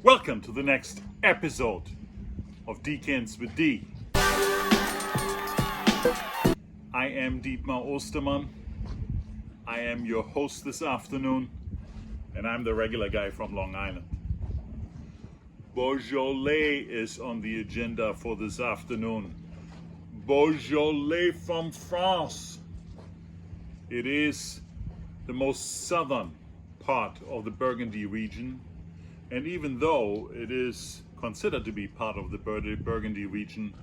Welcome to the next episode of Decants with D. I am Dietmar Ostermann. I am your host this afternoon, and I'm the regular guy from Long Island. Beaujolais is on the agenda for this afternoon. Beaujolais from France. It is the most southern part of the Burgundy region, and even though it is considered to be part of the Burgundy region,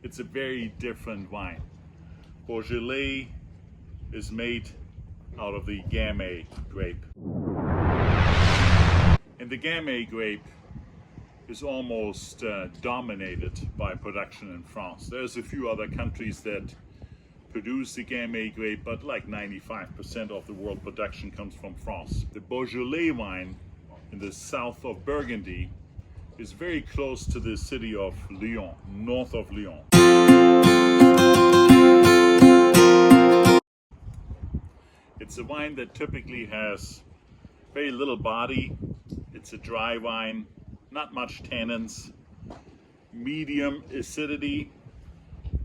it's a very different wine. Beaujolais is made out of the Gamay grape. And the Gamay grape is almost dominated by production in France. There's a few other countries that produce the Gamay grape, but like 95% of the world production comes from France. The Beaujolais wine in the south of Burgundy is very close to the city of Lyon, north of Lyon. It's a wine that typically has very little body. It's a dry wine, not much tannins, medium acidity,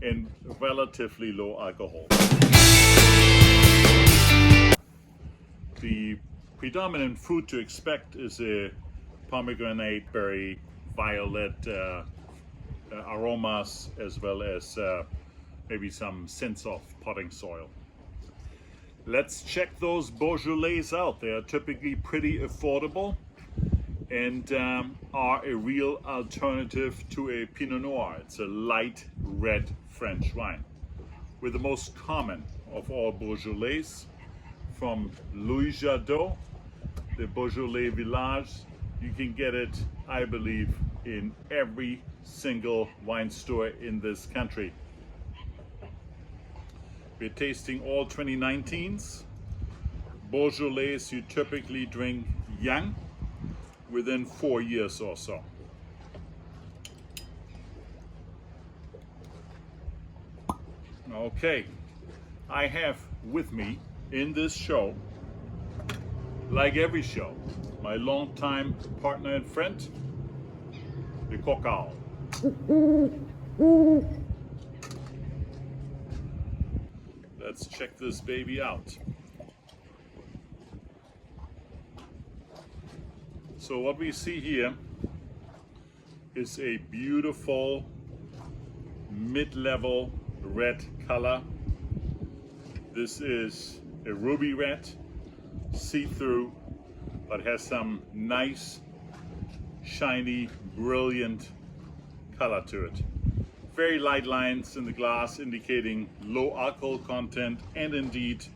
and relatively low alcohol. The predominant fruit to expect is a pomegranate, berry, violet aromas, as well as maybe some sense of potting soil. Let's check those Beaujolais out. They are typically pretty affordable and are a real alternative to a Pinot Noir. It's a light red French wine. We're the most common of all Beaujolais, from Louis Jadot, the Beaujolais Villages. You can get it, I believe, in every single wine store in this country. We're tasting all 2019s. Beaujolais you typically drink young, within 4 years or so. Okay, I have with me in this show, like every show, my longtime partner and friend, the Cour. Let's check this baby out. So what we see here is a beautiful mid-level red color. This is a ruby red, see-through, but has some nice, shiny, brilliant color to it. Very light lines in the glass indicating low alcohol content, and indeed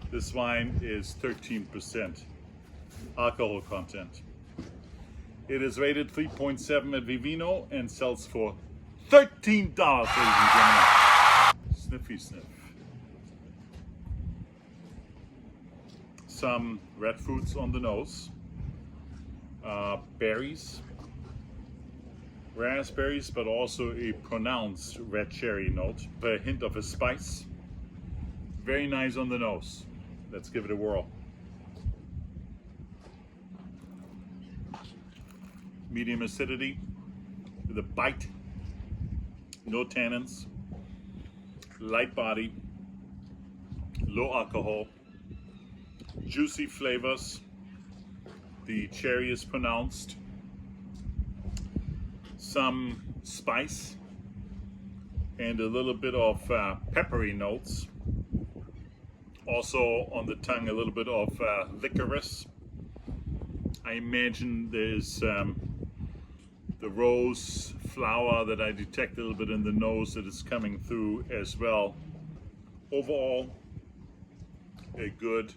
this wine is 13% alcohol content. It is rated 3.7 at Vivino and sells for $13, ladies and gentlemen. Sniffy sniff. Some red fruits on the nose. Berries. Raspberries, but also a pronounced red cherry note. A hint of a spice. Very nice on the nose. Let's give it a whirl. Medium acidity with a bite, no tannins, light body, low alcohol, juicy flavors. The cherry is pronounced, some spice, and a little bit of peppery notes. Also on the tongue, a little bit of licorice. I imagine there's the rose flower that I detect a little bit in the nose that is coming through as well. Overall, a good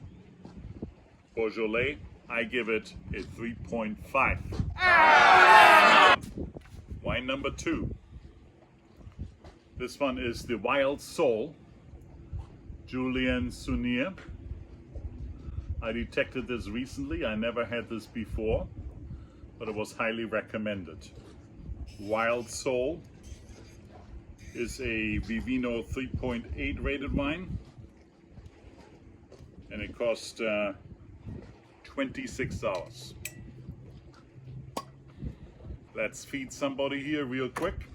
Beaujolais. I give it a 3.5. Wine number 2. This one is the Wild Soul, Julien Sunier. I detected this recently. I never had this before, but it was highly recommended. Wild Soul is a Vivino 3.8 rated wine, and it cost $26. Let's feed somebody here real quick.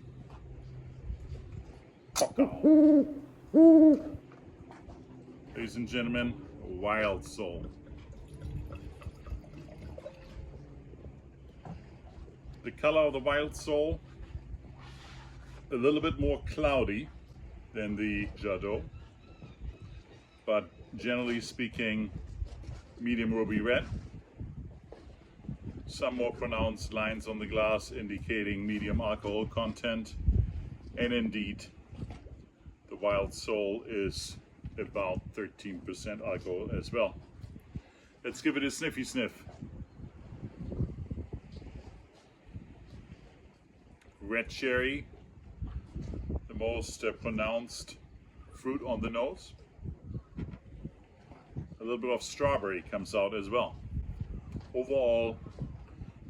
Ladies and gentlemen, Wild Soul. The color of the Wild Soul, a little bit more cloudy than the Jadot, but generally speaking, medium ruby red. Some more pronounced lines on the glass indicating medium alcohol content, and indeed, the Wild Soul is about 13% alcohol as well. Let's give it a sniffy sniff. Red cherry, the most pronounced fruit on the nose. A little bit of strawberry comes out as well. Overall,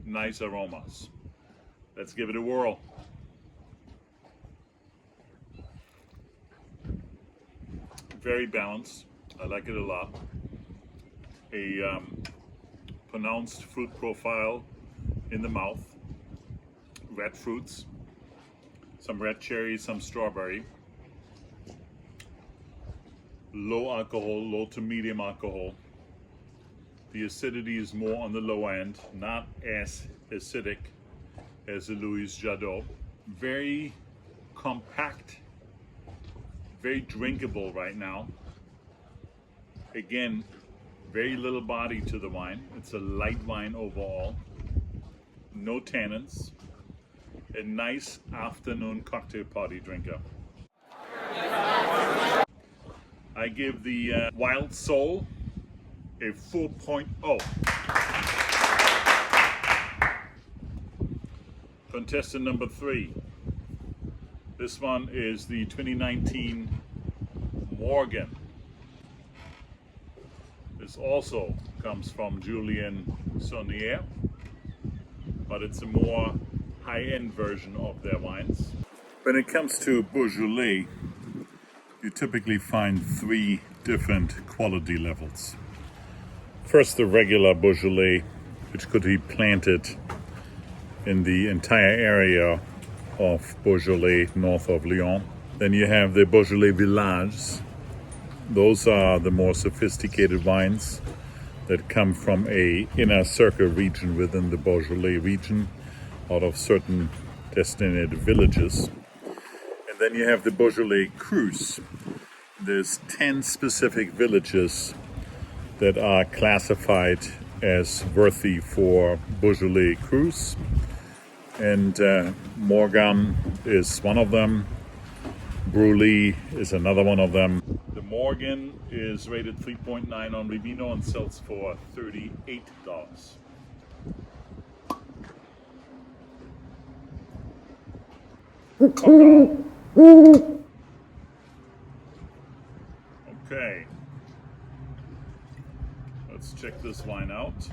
nice aromas. Let's give it a whirl. Very balanced. I like it a lot. A pronounced fruit profile in the mouth. Red fruits, some red cherry, some strawberry. Low alcohol, low to medium alcohol. The acidity is more on the low end, not as acidic as the Louis Jadot. Very compact, very drinkable right now. Again, very little body to the wine. It's a light wine overall. No tannins. A nice afternoon cocktail party drinker. I give the Wild Soul a 4.0. Contestant number 3. This one is the 2019 Morgon. This also comes from Julien Sunier, but it's a more high-end version of their wines. When it comes to Beaujolais, you typically find 3 different quality levels. First, the regular Beaujolais, which could be planted in the entire area of Beaujolais north of Lyon. Then you have the Beaujolais Villages. Those are the more sophisticated wines that come from a inner circle region within the Beaujolais region, out of certain designated villages. And then you have the Beaujolais Cru. There's 10 specific villages that are classified as worthy for Beaujolais Cru. And Morgon is one of them. Fleury is another one of them. The Morgon is rated 3.9 on Revino and sells for $38. Okay, let's check this wine out.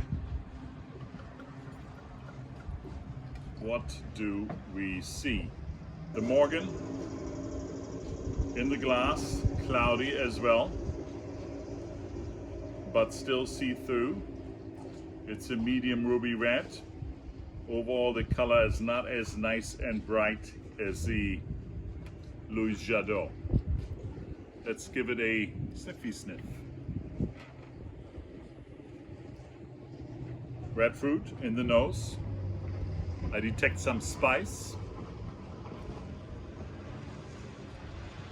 What do we see? The Morgon in the glass, cloudy as well, but still see-through. It's a medium ruby red. Overall, the color is not as nice and bright as the Louis Jadot. Let's give it a sniffy sniff. Red fruit in the nose. I detect some spice.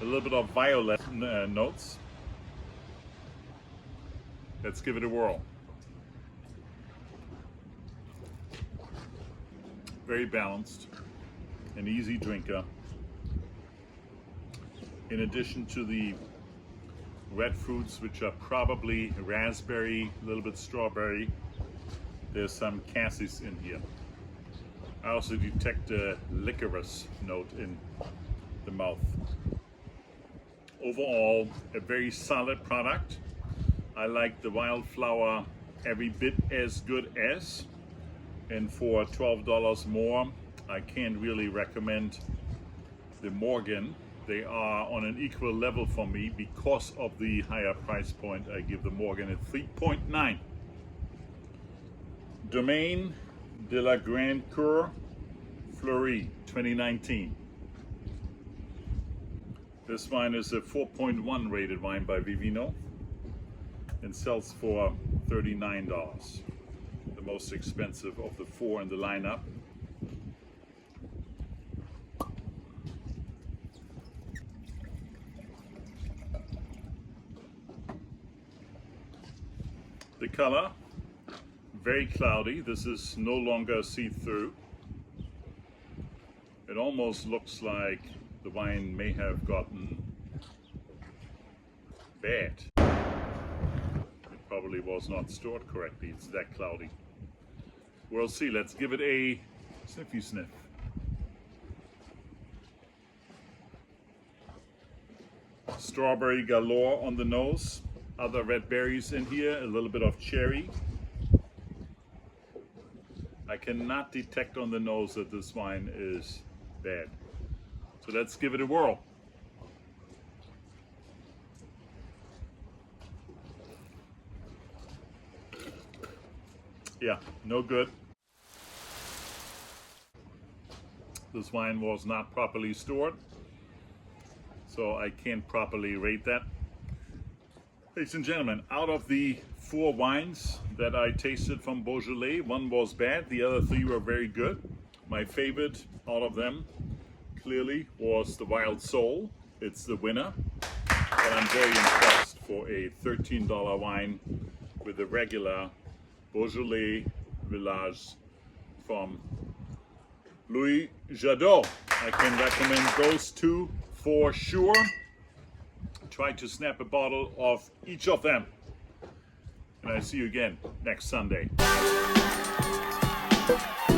A little bit of violet notes. Let's give it a whirl. Very balanced, an easy drinker. In addition to the red fruits, which are probably raspberry, a little bit strawberry, there's some cassis in here. I also detect a licorice note in the mouth. Overall, a very solid product. I like the Wildflower every bit as good as. And for $12 more, I can't really recommend the Morgon. They are on an equal level for me because of the higher price point. I give the Morgon a 3.9. Domaine de la Grande Cour Fleury 2019. This wine is a 4.1 rated wine by Vivino and sells for $39. The most expensive of the four in the lineup. The color, very cloudy. This is no longer see-through. It almost looks like the wine may have gotten bad. It probably was not stored correctly. It's that cloudy. We'll see. Let's give it a sniffy sniff. Strawberry galore on the nose. Other red berries in here, a little bit of cherry. I cannot detect on the nose that this wine is bad. So let's give it a whirl. Yeah, no good. This wine was not properly stored, so I can't properly rate that. Ladies and gentlemen, out of the four wines that I tasted from Beaujolais, one was bad, the other three were very good. My favorite out of them clearly was the Wild Soul. It's the winner, but I'm very impressed for a $13 wine with a regular Beaujolais Villages from Louis Jadot. I can recommend those two for sure. Try to snap a bottle of each of them. And I see you again next Sunday.